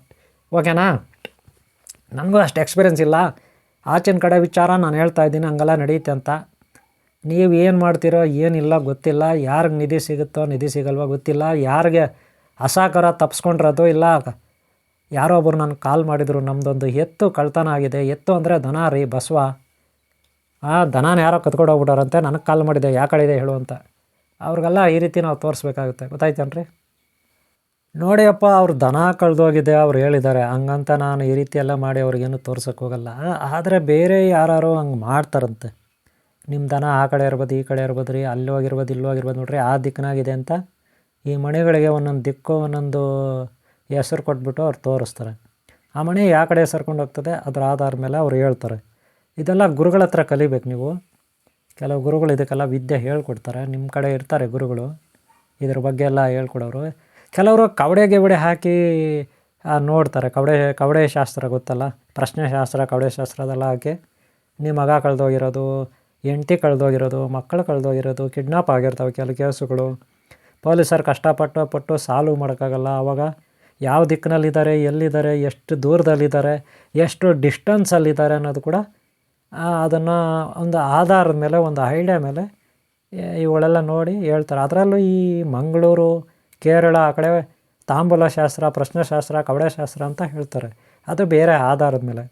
ಓಕೆನಾ? ನನಗೂ ಅಷ್ಟು ಎಕ್ಸ್ಪೀರಿಯೆನ್ಸ್ ಇಲ್ಲ, ಆಚಿನ ಕಡೆ ವಿಚಾರ ನಾನು ಹೇಳ್ತಾ ಇದ್ದೀನಿ ಹಂಗೆಲ್ಲ ನಡೆಯುತ್ತೆ ಅಂತ. ನೀವು ಏನು ಮಾಡ್ತೀರೋ ಏನಿಲ್ಲ ಗೊತ್ತಿಲ್ಲ, ಯಾರಿಗೆ ನಿಧಿ ಸಿಗುತ್ತೋ ನಿಧಿ ಸಿಗಲ್ವೋ ಗೊತ್ತಿಲ್ಲ, ಯಾರಿಗೆ ಅಸಹಕಾರ ತಪ್ಪಿಸ್ಕೊಂಡ್ರದು ಇಲ್ಲ. ಯಾರೋ ಒಬ್ಬರು ನನಗೆ ಕಾಲ್ ಮಾಡಿದರು, ನಮ್ಮದೊಂದು ಎತ್ತು ಕಳ್ತನ ಆಗಿದೆ. ಎತ್ತು ಅಂದರೆ ದನ ರೀ, ಬಸವ. ಆ ದನನ ಯಾರೋ ಕತ್ಕೊಂಡು ಹೋಗ್ಬಿಟ್ಟಾರಂತೆ. ನನಗೆ ಕಾಲ್ ಮಾಡಿದೆ, ಯಾವ ಕಡೆ ಇದೆ ಹೇಳು ಅಂತ. ಅವ್ರಿಗೆಲ್ಲ ಈ ರೀತಿ ನಾವು ತೋರಿಸ್ಬೇಕಾಗುತ್ತೆ, ಗೊತ್ತಾಯ್ತೇನ್ರಿ? ನೋಡಿ ಅಪ್ಪ, ಅವ್ರು ದನ ಕಳೆದೋಗಿದೆ ಅವ್ರು ಹೇಳಿದ್ದಾರೆ, ಹಂಗಂತ ನಾನು ಈ ರೀತಿ ಎಲ್ಲ ಮಾಡಿ ಅವ್ರಿಗೇನು ತೋರ್ಸೋಕ್ಕೆ ಹೋಗಲ್ಲ. ಆದರೆ ಬೇರೆ ಯಾರು ಹಂಗೆ ಮಾಡ್ತಾರಂತೆ. ನಿಮ್ಮ ದನ ಆ ಕಡೆ ಇರ್ಬೋದು, ಈ ಕಡೆ ಇರ್ಬೋದು ರೀ, ಅಲ್ಲಿ ಹೋಗಿರ್ಬೋದು, ಇಲ್ಲಿ ಹೋಗಿರ್ಬೋದು ನೋಡ್ರಿ, ಆ ದಿಕ್ಕಿನಾಗಿದೆ ಅಂತ ಈ ಮನೆಗಳಿಗೆ ಒಂದೊಂದು ದಿಕ್ಕು ಒಂದೊಂದು ಹೆಸರು ಕೊಟ್ಬಿಟ್ಟು ಅವ್ರು ತೋರಿಸ್ತಾರೆ. ಆ ಮನೆ ಯಾವ ಕಡೆ ಸರ್ಕೊಂಡು ಹೋಗ್ತದೆ ಅದರ ಆಧಾರ ಮೇಲೆ ಅವ್ರು ಹೇಳ್ತಾರೆ. ಇದೆಲ್ಲ ಗುರುಗಳ ಹತ್ರ ಕಲಿಬೇಕು ನೀವು. ಕೆಲವು ಗುರುಗಳು ಇದಕ್ಕೆಲ್ಲ ವಿದ್ಯೆ ಹೇಳ್ಕೊಡ್ತಾರೆ, ನಿಮ್ಮ ಕಡೆ ಇರ್ತಾರೆ ಗುರುಗಳು ಇದ್ರ ಬಗ್ಗೆ ಎಲ್ಲ ಹೇಳ್ಕೊಡೋರು. ಕೆಲವರು ಕವಡೆ ಗಿವಡೆ ಹಾಕಿ ನೋಡ್ತಾರೆ. ಕವಡೆ ಶಾಸ್ತ್ರ ಗೊತ್ತಲ್ಲ, ಪ್ರಶ್ನೆ ಶಾಸ್ತ್ರ, ಕವಡೆ ಶಾಸ್ತ್ರ ಅದೆಲ್ಲ ಹಾಕಿ ನಿಮ್ಮ ಮಗ ಕಳೆದೋಗಿರೋದು, ಹೆಂಡ್ತಿ ಕಳೆದೋಗಿರೋದು, ಮಕ್ಕಳು ಕಳೆದೋಗಿರೋದು, ಕಿಡ್ನಾಪ್ ಆಗಿರ್ತವೆ ಕೆಲವು ಕೇಸುಗಳು. ಪೊಲೀಸರು ಕಷ್ಟಪಟ್ಟು ಸಾಲ್ವ್ ಮಾಡೋಕ್ಕಾಗಲ್ಲ. ಆವಾಗ ಯಾವ ದಿಕ್ಕಿನಲ್ಲಿದ್ದಾರೆ, ಎಲ್ಲಿದ್ದಾರೆ, ಎಷ್ಟು ದೂರದಲ್ಲಿದ್ದಾರೆ, ಎಷ್ಟು ಡಿಸ್ಟನ್ಸಲ್ಲಿದ್ದಾರೆ ಅನ್ನೋದು ಕೂಡ ಅದನ್ನು ಒಂದು ಆಧಾರದ ಮೇಲೆ, ಒಂದು ಐಡಿಯಾ ಮೇಲೆ ಇವುಗಳೆಲ್ಲ ನೋಡಿ ಹೇಳ್ತಾರೆ. ಅದರಲ್ಲೂ ಈ ಮಂಗಳೂರು, ಕೇರಳ ಆ ಕಡೆ ತಾಂಬೂಲ ಶಾಸ್ತ್ರ, ಪ್ರಶ್ನೆಶಾಸ್ತ್ರ, ಕವಡೆ ಶಾಸ್ತ್ರ ಅಂತ ಹೇಳ್ತಾರೆ. ಅದು ಬೇರೆ ಆಧಾರದ ಮೇಲೆ.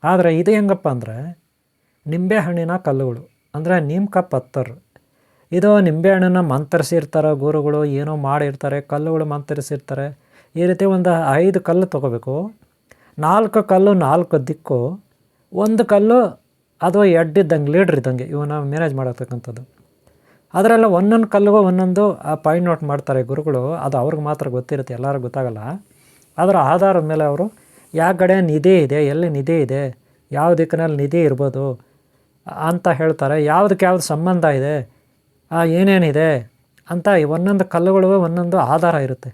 ಆದರೆ ಇದು ಹೆಂಗಪ್ಪ ಅಂದರೆ ನಿಂಬೆಹಣ್ಣಿನ ಕಲ್ಲುಗಳು, ಅಂದರೆ ನೀಮ್ಕ ಪತ್ತರ್. ಇದು ನಿಂಬೆಹಣ್ಣನ್ನು ಮಂತರಿಸಿರ್ತಾರೆ ಗುರುಗಳು, ಏನೋ ಮಾಡಿರ್ತಾರೆ, ಕಲ್ಲುಗಳು ಮಂತರಿಸಿರ್ತಾರೆ. ಈ ರೀತಿ ಒಂದು 5 ಕಲ್ಲು ತೊಗೋಬೇಕು. 4 ಕಲ್ಲು 4 ದಿಕ್ಕು, ಒಂದು ಕಲ್ಲು ಅದು ಎಡ್ಡಿದ್ದಂಗೆ, ಲೀಡ್ರ್ ಇದ್ದಂಗೆ ಇವನ್ನ ಮ್ಯಾನೇಜ್ ಮಾಡತಕ್ಕಂಥದ್ದು. ಅದರೆಲ್ಲ ಒಂದೊಂದು ಕಲ್ಲಿಗೂ ಒಂದೊಂದು ಪಾಯಿಂಟ್ ನೋಟ್ ಮಾಡ್ತಾರೆ ಗುರುಗಳು. ಅದು ಅವ್ರಿಗೆ ಮಾತ್ರ ಗೊತ್ತಿರುತ್ತೆ, ಎಲ್ಲರಿಗೂ ಗೊತ್ತಾಗಲ್ಲ. ಅದರ ಆಧಾರದ ಮೇಲೆ ಅವರು ಯಾವ ಕಡೆ ನಿಧಿ ಇದೆ, ಎಲ್ಲಿ ನಿಧಿ ಇದೆ, ಯಾವ ದಿಕ್ಕಿನಲ್ಲಿ ನಿಧಿ ಇರ್ಬೋದು ಅಂತ ಹೇಳ್ತಾರೆ. ಯಾವುದಕ್ಕೆ ಯಾವ್ದು ಸಂಬಂಧ ಇದೆ, ಏನೇನಿದೆ ಅಂತ ಒಂದೊಂದು ಕಲ್ಲುಗಳಿಗೂ ಒಂದೊಂದು ಆಧಾರ ಇರುತ್ತೆ.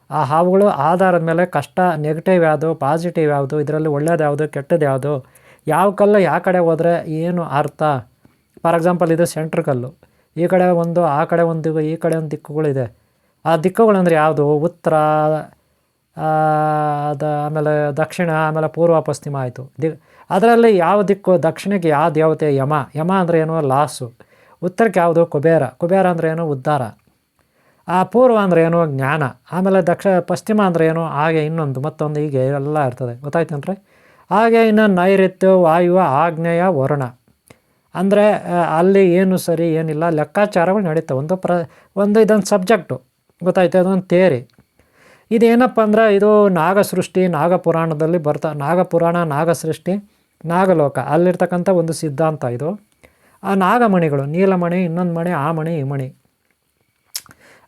ಆ ಹಾವುಗಳು ಆಧಾರದ ಮೇಲೆ ಕಷ್ಟ, ನೆಗೆಟಿವ್ ಯಾವುದು, ಪಾಸಿಟಿವ್ ಯಾವುದು, ಇದರಲ್ಲಿ ಒಳ್ಳೇದು ಯಾವುದು, ಕೆಟ್ಟದ್ದು ಯಾವುದು, ಯಾವ ಕಲ್ಲು ಯಾವ ಕಡೆ ಹೋದರೆ ಏನು ಅರ್ಥ. ಫಾರ್ ಎಕ್ಸಾಂಪಲ್ ಇದು ಸೆಂಟ್ರ್ ಕಲ್ಲು, ಈ ಕಡೆ ಒಂದು, ಆ ಕಡೆ ಒಂದು, ಈ ಕಡೆ ಒಂದು ದಿಕ್ಕುಗಳಿದೆ. ಆ ದಿಕ್ಕುಗಳಂದರೆ ಯಾವುದು, ಉತ್ತರ, ಆಮೇಲೆ ದಕ್ಷಿಣ, ಆಮೇಲೆ ಪೂರ್ವ, ಪಶ್ಚಿಮ ಆಯಿತು. ಅದರಲ್ಲಿ ಯಾವ ದಿಕ್ಕು, ದಕ್ಷಿಣಕ್ಕೆ ಯಾವ ದೇವತೆ, ಯಮ. ಯಮ ಅಂದರೆ ಏನು, ಲಾಸು. ಉತ್ತರಕ್ಕೆ ಯಾವುದು, ಕುಬೇರ ಅಂದರೆ ಏನು, ಉದ್ಧಾರ. ಪೂರ್ವ ಅಂದರೆ ಏನು, ಜ್ಞಾನ. ಆಮೇಲೆ ಪಶ್ಚಿಮ ಅಂದರೆ ಏನು, ಹಾಗೆ ಇನ್ನೊಂದು ಮತ್ತೊಂದು, ಹೀಗೆ ಎಲ್ಲ ಇರ್ತದೆ, ಗೊತ್ತಾಯ್ತೇನ್ರಿ? ಹಾಗೆ ಇನ್ನು ನೈಋತ್ಯ, ವಾಯು, ಆಗ್ನೇಯ, ವರುಣ. ಅಂದರೆ ಅಲ್ಲಿ ಏನು ಸರಿ ಏನಿಲ್ಲ ಲೆಕ್ಕಾಚಾರಗಳು ನಡೀತವೆ. ಒಂದು ಇದೊಂದು ಸಬ್ಜೆಕ್ಟು, ಗೊತ್ತಾಯ್ತು, ಅದೊಂದು ಥಿಯರಿ. ಇದೇನಪ್ಪ ಅಂದ್ರೆ ಇದು ನಾಗಸೃಷ್ಟಿ, ನಾಗಪುರಾಣದಲ್ಲಿ ನಾಗಪುರಾಣ, ನಾಗಸೃಷ್ಟಿ, ನಾಗಲೋಕ ಅಲ್ಲಿರ್ತಕ್ಕಂಥ ಒಂದು ಸಿದ್ಧಾಂತ ಇದು. ಆ ನಾಗಮಣಿಗಳು, ನೀಲಮಣಿ, ಇನ್ನೊಂದು ಮಣಿ, ಆ ಮಣಿ, ಈ ಮಣಿ,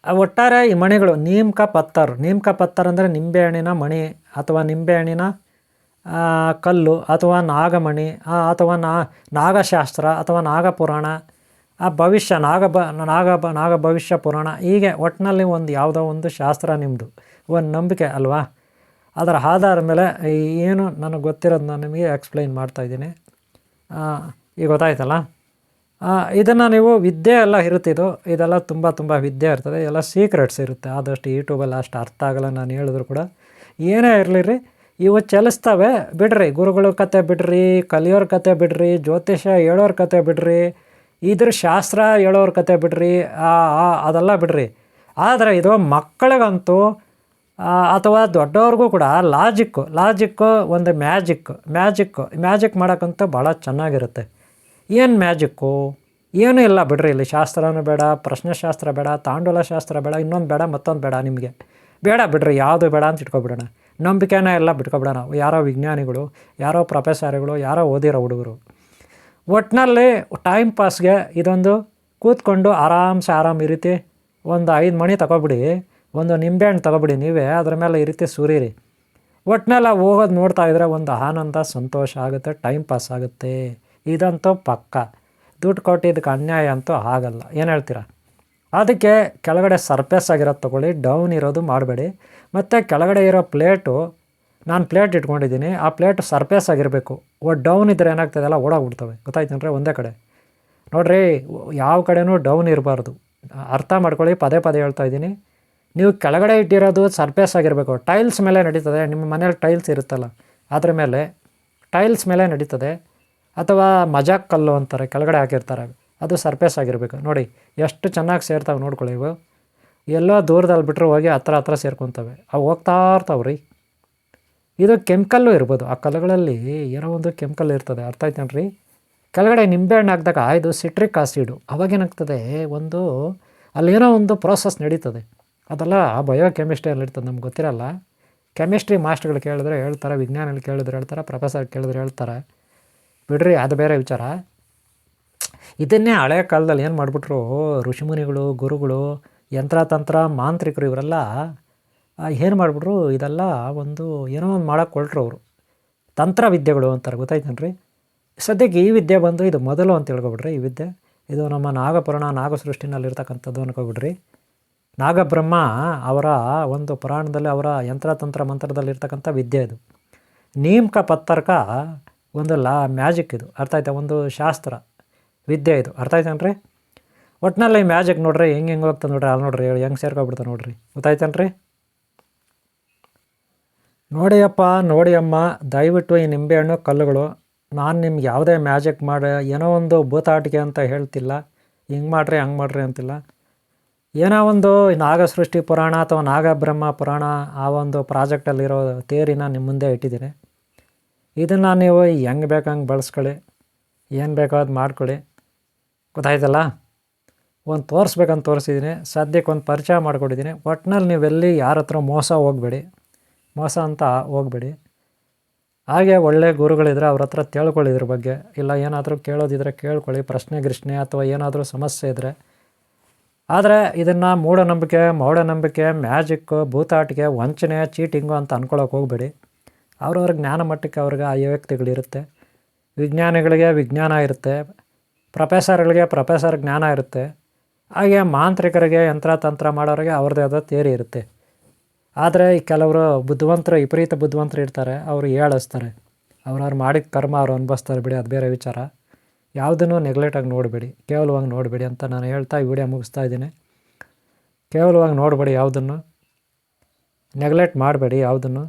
ಒಟ್ಟಾರೆ ಈ ಮಣಿಗಳು ನೀಮ್ಕ ಪತ್ತರ್ ಅಂದರೆ ನಿಂಬೆಹಣ್ಣಿನ ಮಣಿ ಅಥವಾ ನಿಂಬೆಹಣ್ಣಿನ ಕಲ್ಲು ಅಥವಾ ನಾಗಮಣಿ ಅಥವಾ ನಾಗಶಾಸ್ತ್ರ ಅಥವಾ ನಾಗಪುರಾಣ, ಭವಿಷ್ಯ ನಾಗ ಭವಿಷ್ಯ ಪುರಾಣ. ಹೀಗೆ ಒಟ್ಟಿನಲ್ಲಿ ಒಂದು ಯಾವುದೋ ಒಂದು ಶಾಸ್ತ್ರ ನಿಮ್ಮದು, ಒಂದು ನಂಬಿಕೆ ಅಲ್ವಾ. ಅದರ ಆಧಾರದ ಮೇಲೆ ಏನು ನನಗೆ ಗೊತ್ತಿರೋದು ನಾನು ನಿಮಗೆ ಎಕ್ಸ್ಪ್ಲೈನ್ ಮಾಡ್ತಾಯಿದ್ದೀನಿ. ಈಗ ಗೊತ್ತಾಯ್ತಲ್ಲ. ಇದನ್ನು ನೀವು ವಿದ್ಯೆ ಎಲ್ಲ ಇರುತ್ತಿದ್ದು, ಇದೆಲ್ಲ ತುಂಬ ವಿದ್ಯೆ ಇರ್ತದೆ, ಎಲ್ಲ ಸೀಕ್ರೆಟ್ಸ್ ಇರುತ್ತೆ. ಆದಷ್ಟು ಯೂಟ್ಯೂಬಲ್ಲಿ ಅಷ್ಟು ಅರ್ಥ ಆಗಲ್ಲ ನಾನು ಹೇಳಿದ್ರು ಕೂಡ. ಏನೇ ಇರಲಿ ಇವು ಚಲಿಸ್ತವೆ, ಬಿಡ್ರಿ. ಗುರುಗಳ ಕತೆ ಬಿಡ್ರಿ, ಕಲಿಯೋರ ಕತೆ ಬಿಡ್ರಿ, ಜ್ಯೋತಿಷ್ಯ ಹೇಳೋರ ಕತೆ ಬಿಡ್ರಿ, ಇದ್ರ ಶಾಸ್ತ್ರ ಹೇಳೋರ ಕತೆ ಬಿಡ್ರಿ, ಅದೆಲ್ಲ ಬಿಡ್ರಿ. ಆದರೆ ಇದು ಮಕ್ಕಳಿಗಂತೂ ಅಥವಾ ದೊಡ್ಡವ್ರಿಗೂ ಕೂಡ ಲಾಜಿಕ್ಕು ಒಂದು ಮ್ಯಾಜಿಕ್ ಮಾಡೋಕ್ಕಂತೂ ಭಾಳ ಚೆನ್ನಾಗಿರುತ್ತೆ. ಏನು ಮ್ಯಾಜಿಕ್ಕು, ಏನೂ ಇಲ್ಲ ಬಿಡ್ರಿ. ಇಲ್ಲಿ ಶಾಸ್ತ್ರನೂ ಬೇಡ, ಪ್ರಶ್ನೆಶಾಸ್ತ್ರ ಬೇಡ, ತಾಂಡೂಲ ಶಾಸ್ತ್ರ ಬೇಡ, ಇನ್ನೊಂದು ಬೇಡ, ಮತ್ತೊಂದು ಬೇಡ, ನಿಮಗೆ ಬೇಡ ಬಿಡ್ರಿ, ಯಾವುದು ಬೇಡ ಅಂತ ಇಟ್ಕೊಬಿಡೋಣ. ನಂಬಿಕೆನೇ ಎಲ್ಲ ಬಿಟ್ಕೊಬಿಡೋಣ. ಯಾರೋ ವಿಜ್ಞಾನಿಗಳು, ಯಾರೋ ಪ್ರೊಫೆಸರ್ಗಳು, ಯಾರೋ ಓದಿರೋ ಹುಡುಗರು. ಒಟ್ಟಿನಲ್ಲಿ ಟೈಮ್ ಪಾಸ್ಗೆ ಇದೊಂದು ಕೂತ್ಕೊಂಡು ಆರಾಮ್ ಈ ರೀತಿ ಒಂದು 5 ಮಣಿ ತಗೊಬಿಡಿ, ಒಂದು ನಿಂಬೆಹಣ್ಣು ತಗೊಬಿಡಿ, ನೀವೇ ಅದ್ರ ಮೇಲೆ ಈ ರೀತಿ ಸುರೀರಿ. ಒಟ್ಟಿನೆಲ್ಲ ಹೋಗೋದು ನೋಡ್ತಾ ಇದ್ರೆ ಒಂದು ಆನಂದ, ಸಂತೋಷ ಆಗುತ್ತೆ, ಟೈಮ್ ಪಾಸ್ ಆಗುತ್ತೆ. ಇದಂತೂ ಪಕ್ಕ. ದುಡ್ಡು ಕೊಟ್ಟಿದ್ದಕ್ಕೆ ಅನ್ಯಾಯ ಅಂತೂ ಆಗಲ್ಲ. ಏನು ಹೇಳ್ತೀರಾ? ಅದಕ್ಕೆ ಕೆಳಗಡೆ ಸರ್ಫೇಸ್ ಆಗಿರೋದು ತೊಗೊಳ್ಳಿ, ಡೌನ್ ಇರೋದು ಮಾಡಬೇಡಿ. ಮತ್ತು ಕೆಳಗಡೆ ಇರೋ ಪ್ಲೇಟು, ನಾನು ಪ್ಲೇಟ್ ಇಟ್ಕೊಂಡಿದ್ದೀನಿ, ಆ ಪ್ಲೇಟ್ ಸರ್ಫೇಸ್ ಆಗಿರಬೇಕು. ಡೌನ್ ಇದ್ದರೆ ಏನಾಗ್ತದೆಲ್ಲ ಓಡೋಗ್ಬಿಡ್ತವೆ, ಗೊತ್ತಾಯ್ತೇನ್ರಿ? ಒಂದೇ ಕಡೆ ನೋಡಿರಿ, ಯಾವ ಕಡೆನೂ ಡೌನ್ ಇರಬಾರ್ದು. ಅರ್ಥ ಮಾಡ್ಕೊಳ್ಳಿ, ಪದೇ ಹೇಳ್ತಾ ಇದ್ದೀನಿ. ನೀವು ಕೆಳಗಡೆ ಇಟ್ಟಿರೋದು ಸರ್ಫೇಸ್ ಆಗಿರಬೇಕು. ಟೈಲ್ಸ್ ಮೇಲೆ ನಡೀತದೆ, ನಿಮ್ಮ ಮನೇಲಿ ಟೈಲ್ಸ್ ಇರುತ್ತಲ್ಲ ಅದ್ರ ಮೇಲೆ ಟೈಲ್ಸ್ ಮೇಲೆ ನಡೀತದೆ, ಅಥವಾ ಮಜಾಕ್ ಕಲ್ಲು ಅಂತಾರೆ, ಕೆಳಗಡೆ ಹಾಕಿರ್ತಾರೆ, ಅದು ಸರ್ಫೇಸ್ ಆಗಿರಬೇಕು. ನೋಡಿ ಎಷ್ಟು ಚೆನ್ನಾಗಿ ಸೇರ್ತಾವೆ ನೋಡ್ಕೊಳ್ಳಿ. ಇವು ಎಲ್ಲೋ ದೂರದಲ್ಲಿ ಬಿಟ್ಟರು ಹೋಗಿ ಹತ್ರ ಸೇರ್ಕೊತವೆ, ಅವು ಹೋಗ್ತಾ ಇರ್ತಾವೆ ರೀ. ಇದು ಕೆಮಿಕಲ್ಲು ಇರ್ಬೋದು, ಆ ಕಲ್ಲುಗಳಲ್ಲಿ ಏನೋ ಒಂದು ಕೆಮಿಕಲ್ ಇರ್ತದೆ, ಅರ್ಥ ಆಯ್ತೇನ್ರಿ. ಕೆಳಗಡೆ ನಿಂಬೆಹಣ್ಣು ಹಾಕಿದಾಗ ಇದು ಸಿಟ್ರಿಕ್ ಆಸಿಡು, ಅವಾಗೇನಾಗ್ತದೆ ಒಂದು ಅಲ್ಲೇನೋ ಒಂದು ಪ್ರೋಸೆಸ್ ನಡೀತದೆ. ಅದೆಲ್ಲ ಬಯೋ ಕೆಮಿಸ್ಟ್ರಿಯಲ್ಲಿ ಇರ್ತದೆ, ನಮ್ಗೆ ಗೊತ್ತಿರಲ್ಲ. ಕೆಮಿಸ್ಟ್ರಿ ಮಾಸ್ಟರ್ಗಳು ಕೇಳಿದ್ರೆ ಹೇಳ್ತಾರೆ, ವಿಜ್ಞಾನಿಗಳು ಕೇಳಿದ್ರೆ ಹೇಳ್ತಾರೆ, ಪ್ರೊಫೆಸರ್ ಕೇಳಿದ್ರೆ ಹೇಳ್ತಾರೆ, ಬಿಡ್ರಿ ಅದು ಬೇರೆ ವಿಚಾರ. ಇದನ್ನೇ ಹಳೆಯ ಕಾಲದಲ್ಲಿ ಏನು ಮಾಡಿಬಿಟ್ರು ಋಷಿಮುನಿಗಳು, ಗುರುಗಳು, ಯಂತ್ರತಂತ್ರ ಮಾಂತ್ರಿಕರು ಇವರೆಲ್ಲ ಏನು ಮಾಡಿಬಿಟ್ರು, ಇದೆಲ್ಲ ಒಂದು ಏನೋ ಒಂದು ಮಾಡೋಕ್ಕೆ ಹೊರಟ್ರು ಅವರು. ತಂತ್ರ ವಿದ್ಯೆಗಳು ಅಂತಾರೆ, ಗೊತ್ತಾಯ್ತೇನ್ರಿ. ಸದ್ಯಕ್ಕೆ ಈ ವಿದ್ಯೆ ಬಂದು ಇದು ಮೊದಲು ಅಂತ ತಿಳ್ಕೊಬಿಡ್ರಿ. ಈ ವಿದ್ಯೆ ಇದು ನಮ್ಮ ನಾಗಪುರಾಣ ನಾಗಸೃಷ್ಟಿನಲ್ಲಿರ್ತಕ್ಕಂಥದ್ದು ಅನ್ಕೊಬಿಡ್ರಿ. ನಾಗಬ್ರಹ್ಮ ಅವರ ಒಂದು ಪುರಾಣದಲ್ಲಿ ಅವರ ಯಂತ್ರತಂತ್ರ ಮಂತ್ರದಲ್ಲಿರ್ತಕ್ಕಂಥ ವಿದ್ಯೆ ಇದು. ನೀಮ್ಕ ಪತ್ತರ್ಕ ಒಂದು ಮ್ಯಾಜಿಕ್ ಇದು, ಅರ್ಥ ಆಯ್ತಾ, ಒಂದು ಶಾಸ್ತ್ರ ವಿದ್ಯೆ ಇದು, ಅರ್ಥ ಆಯ್ತೇನ್ರಿ. ಒಟ್ಟಿನಲ್ಲಿ ಮ್ಯಾಜಿಕ್ ನೋಡ್ರಿ ಹೆಂಗೆ ಹೋಗ್ತದೆ ನೋಡ್ರಿ, ಅಲ್ಲಿ ನೋಡ್ರಿ ಹೆಂಗೆ ಸೇರ್ಕೊಬಿಡ್ತಾನೆ ನೋಡ್ರಿ, ಗೊತ್ತಾಯ್ತೇನ್ರಿ. ನೋಡಿ ಅಮ್ಮ, ದಯವಿಟ್ಟು ಈ ನಿಂಬೆಹಣ್ಣು ಕಲ್ಲುಗಳು, ನಾನು ನಿಮ್ಗೆ ಯಾವುದೇ ಮ್ಯಾಜಿಕ್ ಮಾಡಿ ಏನೋ ಒಂದು ಭೂತಾಟಿಕೆ ಅಂತ ಹೇಳ್ತಿಲ್ಲ, ಹಿಂಗೆ ಮಾಡಿರಿ ಹಂಗೆ ಮಾಡಿರಿ ಅಂತಿಲ್ಲ. ಏನೋ ಒಂದು ನಾಗಸೃಷ್ಟಿ ಪುರಾಣ ಅಥವಾ ನಾಗಬ್ರಹ್ಮ ಪುರಾಣ ಆ ಒಂದು ಪ್ರಾಜೆಕ್ಟಲ್ಲಿರೋ ಥಿಯರಿನ ನಿಮ್ಮ ಮುಂದೆ ಇಟ್ಟಿದ್ದೀನಿ. ಇದನ್ನು ನೀವು ಹೆಂಗೆ ಬೇಕಂಗೆ ಬಳಸ್ಕೊಳ್ಳಿ, ಏನು ಬೇಕೋ ಅದು ಮಾಡ್ಕೊಳ್ಳಿ, ಗೊತ್ತಾಯ್ತಲ್ಲ. ಒಂದು ತೋರಿಸ್ಬೇಕಂತ ತೋರಿಸಿದ್ದೀನಿ, ಸದ್ಯಕ್ಕೆ ಒಂದು ಪರಿಚಯ ಮಾಡಿಕೊಟ್ಟಿದ್ದೀನಿ. ಒಟ್ಟಿನಲ್ಲಿ ನೀವೆಲ್ಲಿ ಯಾರ ಹತ್ರ ಮೋಸ ಅಂತ ಹೋಗ್ಬೇಡಿ. ಹಾಗೆ ಒಳ್ಳೆ ಗುರುಗಳಿದ್ರೆ ಅವ್ರ ಹತ್ರ ತಿಳ್ಕೊಳ್ಳಿ ಇದ್ರ ಬಗ್ಗೆ. ಇಲ್ಲ ಏನಾದರೂ ಕೇಳೋದಿದ್ರೆ ಕೇಳ್ಕೊಳ್ಳಿ, ಪ್ರಶ್ನೆ ಅಥವಾ ಏನಾದರೂ ಸಮಸ್ಯೆ ಇದ್ದರೆ. ಆದರೆ ಇದನ್ನು ಮೂಢನಂಬಿಕೆ, ಮ್ಯಾಜಿಕ್ಕು, ಭೂತಾಟಿಕೆ, ವಂಚನೆ, ಚೀಟಿಂಗು ಅಂತ ಅಂದ್ಕೊಳ್ಳೋಕೆ ಹೋಗಬೇಡಿ. ಅವ್ರವ್ರ ಜ್ಞಾನ ಮಟ್ಟಕ್ಕೆ ಅವ್ರಿಗೆ ಆ ವ್ಯಕ್ತಿಗಳಿರುತ್ತೆ. ವಿಜ್ಞಾನಿಗಳಿಗೆ ವಿಜ್ಞಾನ ಇರುತ್ತೆ, ಪ್ರೊಫೆಸರ್ ಜ್ಞಾನ ಇರುತ್ತೆ. ಹಾಗೆ ಮಾಂತ್ರಿಕರಿಗೆ, ಯಂತ್ರತಂತ್ರ ಮಾಡೋರಿಗೆ ಅವ್ರದ್ದೇ ಆದ ಥಿಯರಿ ಇರುತ್ತೆ. ಆದರೆ ಕೆಲವರು ವಿಪರೀತ ಬುದ್ಧಿವಂತರು ಇರ್ತಾರೆ, ಅವರು ಹೇಳಿಸ್ತಾರೆ, ಅವ್ರವ್ರು ಮಾಡಿದ ಕರ್ಮ ಅವ್ರು ಅನುಭವಿಸ್ತಾರೆ ಬಿಡಿ, ಅದು ಬೇರೆ ವಿಚಾರ. ಯಾವುದನ್ನು ನೆಗ್ಲೆಕ್ಟಾಗಿ ನೋಡಬೇಡಿ, ಕೇವಲವಾಗಿ ನೋಡಬೇಡಿ ಅಂತ ನಾನು ಹೇಳ್ತಾ ಈ ವಿಡಿಯೋ ಮುಗಿಸ್ತಾ ಇದ್ದೀನಿ. ಕೇವಲವಾಗಿ ನೋಡಬೇಡಿ, ಯಾವುದನ್ನು ನೆಗ್ಲೆಕ್ಟ್ ಮಾಡಬೇಡಿ, ಯಾವುದನ್ನು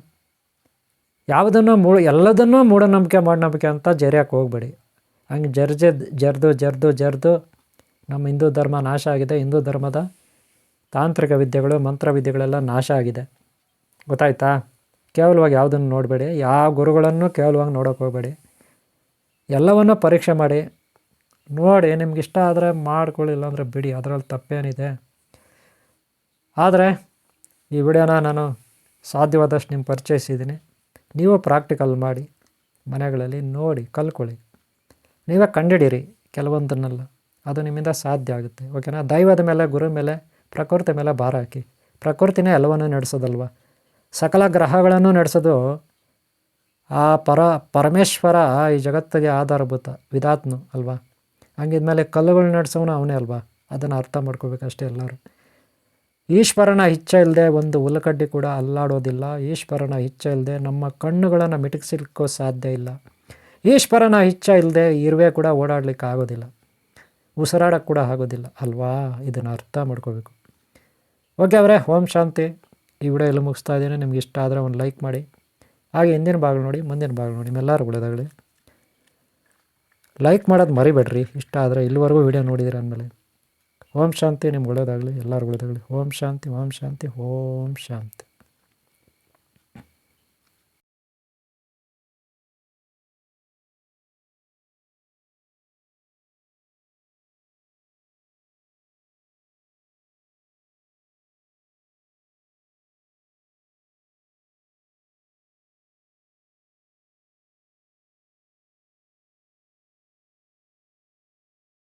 ಎಲ್ಲದನ್ನೂ ಮೂಢನಂಬಿಕೆ ಅಂತ ಜರಿಯಕ್ಕೆ ಹೋಗಬೇಡಿ. ಹಂಗೆ ಜರ್ದು ನಮ್ಮ ಹಿಂದೂ ಧರ್ಮ ನಾಶ ಆಗಿದೆ. ಹಿಂದೂ ಧರ್ಮದ ತಾಂತ್ರಿಕ ವಿದ್ಯೆಗಳು, ಮಂತ್ರವಿದ್ಯೆಗಳೆಲ್ಲ ನಾಶ ಆಗಿದೆ, ಗೊತ್ತಾಯ್ತಾ. ಕೇವಲವಾಗಿ ಯಾವುದನ್ನು ನೋಡಬೇಡಿ, ಯಾವ ಗುರುಗಳನ್ನು ಕೇವಲವಾಗಿ ನೋಡೋಕೆ ಹೋಗಬೇಡಿ. ಎಲ್ಲವನ್ನೂ ಪರೀಕ್ಷೆ ಮಾಡಿ ನೋಡಿ, ನಿಮ್ಗೆ ಇಷ್ಟ ಆದರೆ ಮಾಡ್ಕೊಳ್ಳಿಲ್ಲ ಅಂದರೆ ಬಿಡಿ, ಅದರಲ್ಲಿ ತಪ್ಪೇನಿದೆ. ಆದರೆ ಈ ವಿಡಿಯೋನ ನಾನು ಸಾಧ್ಯವಾದಷ್ಟು ನಿಮ್ಗೆ ಪರಿಚಯಿಸಿದ್ದೀನಿ. ನೀವು ಪ್ರಾಕ್ಟಿಕಲ್ ಮಾಡಿ, ಮನೆಗಳಲ್ಲಿ ನೋಡಿ ಕಲ್ತ್ಕೊಳ್ಳಿ, ನೀವೇ ಕಂಡುಹಿಡೀರಿ ಕೆಲವೊಂದನ್ನೆಲ್ಲ, ಅದು ನಿಮ್ಮಿಂದ ಸಾಧ್ಯ ಆಗುತ್ತೆ, ಓಕೆನಾ. ದೈವದ ಮೇಲೆ, ಗುರು ಮೇಲೆ, ಪ್ರಕೃತಿ ಮೇಲೆ ಭಾರ ಹಾಕಿ. ಪ್ರಕೃತಿನೇ ಎಲ್ಲವನ್ನೂ ನಡೆಸೋದಲ್ವ, ಸಕಲ ಗ್ರಹಗಳನ್ನು ನಡೆಸೋದು ಆ ಪರಮೇಶ್ವರ, ಈ ಜಗತ್ತಿಗೆ ಆಧಾರಭೂತ ವಿಧಾತ್ನು ಅಲ್ವಾ. ಹಂಗಿದ್ಮೇಲೆ ಕಲ್ಲುಗಳು ನಡೆಸೋನು ಅವನೇ ಅಲ್ವಾ, ಅದನ್ನು ಅರ್ಥ ಮಾಡ್ಕೋಬೇಕಷ್ಟೇ ಎಲ್ಲರೂ. ಈಶ್ವರನ ಇಚ್ಛೆ ಇಲ್ಲದೆ ಒಂದು ಹುಲ್ಲಕಡ್ಡಿ ಕೂಡ ಅಲ್ಲಾಡೋದಿಲ್ಲ. ಈಶ್ವರನ ಇಚ್ಛೆ ಇಲ್ಲದೆ ನಮ್ಮ ಕಣ್ಣುಗಳನ್ನು ಮಿಟುಕಿಸಲಿಕ್ಕೂ ಸಾಧ್ಯ ಇಲ್ಲ. ಈಶ್ವರನ ಇಚ್ಛೆ ಇಲ್ಲದೆ ಇರುವೆ ಕೂಡ ಓಡಾಡಲಿಕ್ಕೆ ಆಗೋದಿಲ್ಲ, ಉಸಿರಾಡೋಕ್ಕೆ ಕೂಡ ಆಗೋದಿಲ್ಲ ಅಲ್ವಾ. ಇದನ್ನು ಅರ್ಥ ಮಾಡ್ಕೋಬೇಕು. ಓಕೆ ಅವರೇ, ಓಂ ಶಾಂತಿ. ಈ ವಿಡಿಯೋ ಎಲ್ಲ ಮುಗಿಸ್ತಾ ಇದ್ದೀನಿ. ನಿಮ್ಗೆ ಇಷ್ಟ ಆದರೆ ಒಂದು ಲೈಕ್ ಮಾಡಿ, ಹಾಗೆ ಹಿಂದಿನ ಭಾಗ ನೋಡಿ, ಮುಂದಿನ ಭಾಗ ನೋಡಿ, ನಿಮ್ಮೆಲ್ಲರೂ ಒಳ್ಳೆಯದಾಗಲಿ. ಲೈಕ್ ಮಾಡೋದು ಮರಿಬೇಡ್ರಿ ಇಷ್ಟ ಆದರೆ. ಇಲ್ಲಿವರೆಗೂ ವಿಡಿಯೋ ನೋಡಿದಿರ ಅಂದಮೇಲೆ ಓಂ ಶಾಂತಿ. ನಿಮ್ಗೆ ಒಳ್ಳೆಯದಾಗಲಿ, ಎಲ್ಲರೂ ಒಳ್ಳೆಯದಾಗಲಿ. ಓಂ ಶಾಂತಿ, ಓಂ ಶಾಂತಿ, ಓಂ ಶಾಂತಿ.